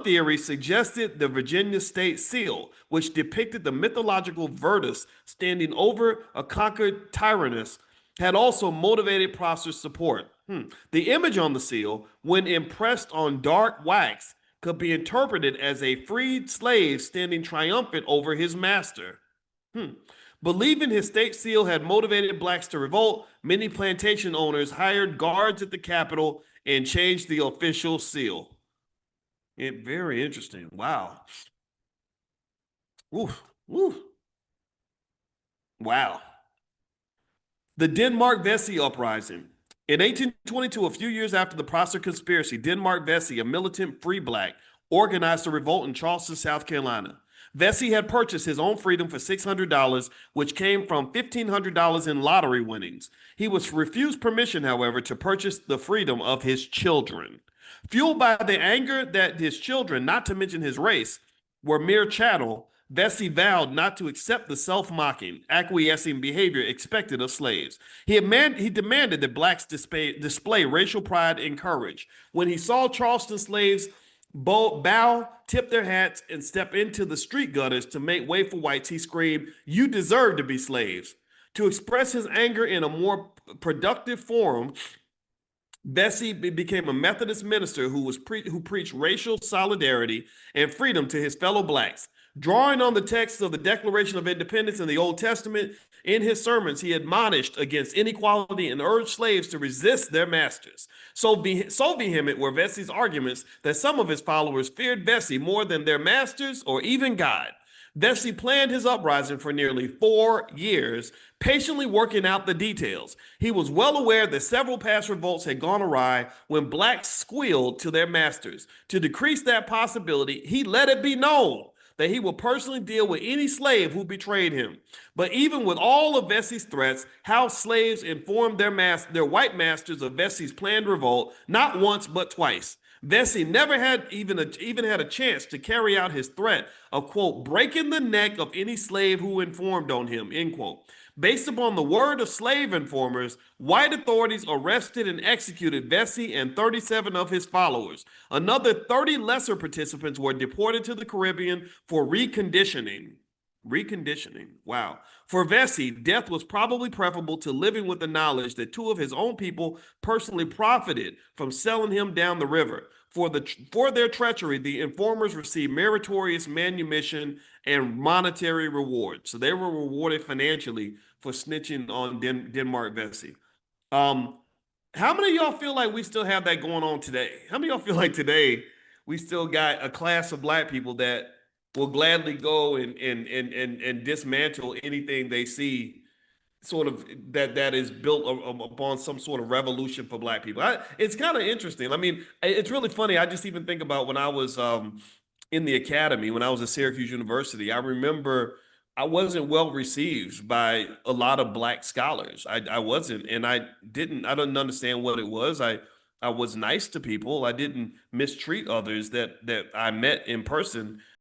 One theory suggested the Virginia state seal, which depicted the mythological Virtus standing over a conquered tyrannus, had also motivated Prosser's support. The image on the seal, when impressed on dark wax, could be interpreted as a freed slave standing triumphant over his master. Believing his state seal had motivated blacks to revolt, many plantation owners hired guards at the Capitol and changed the official seal. Very interesting. Wow. Oof. Oof. Wow. The Denmark Vesey Uprising. In 1822, a few years after the Prosser conspiracy, Denmark Vesey, a militant free black, organized a revolt in Charleston, South Carolina. Vesey had purchased his own freedom for $600, which came from $1,500 in lottery winnings. He was refused permission, however, to purchase the freedom of his children. Fueled by the anger that his children, not to mention his race, were mere chattel, Vesey vowed not to accept the self-mocking, acquiescing behavior expected of slaves. He demanded that blacks display racial pride and courage. When he saw Charleston slaves bow, tip their hats, and step into the street gutters to make way for whites, he screamed, "You deserve to be slaves." To express his anger in a more productive forum, Vesey became a Methodist minister who preached racial solidarity and freedom to his fellow blacks. Drawing on the texts of the Declaration of Independence in the Old Testament, in his sermons, he admonished against inequality and urged slaves to resist their masters. So vehement were Vesey's arguments that some of his followers feared Vesey more than their masters or even God. Vesey planned his uprising for nearly 4 years, patiently working out the details. He was well aware that several past revolts had gone awry when blacks squealed to their masters. To decrease that possibility, he let it be known that he will personally deal with any slave who betrayed him. But even with all of Vesey's threats, house slaves informed their white masters of Vesey's planned revolt, not once but twice. Vesey never had even had a chance to carry out his threat of, quote, breaking the neck of any slave who informed on him, end quote. Based upon the word of slave informers, white authorities arrested and executed Vesey and 37 of his followers. Another 30 lesser participants were deported to the Caribbean for reconditioning. Reconditioning. Wow. For Vesey, death was probably preferable to living with the knowledge that 2 of his own people personally profited from selling him down the river. For their treachery, the informers received meritorious manumission and monetary reward. So they were rewarded financially for snitching on Denmark Vesey. How many of y'all feel like we still have that going on today? How many of y'all feel like today we still got a class of black people that will gladly go and dismantle anything they see sort of that is built upon some sort of revolution for black people? It's kind of interesting. I mean, it's really funny. I just even think about when I was in the academy, when I was at Syracuse University. I remember I wasn't well received by a lot of black scholars. I wasn't, and I didn't understand what it was. I was nice to people. I didn't mistreat others that I met in person.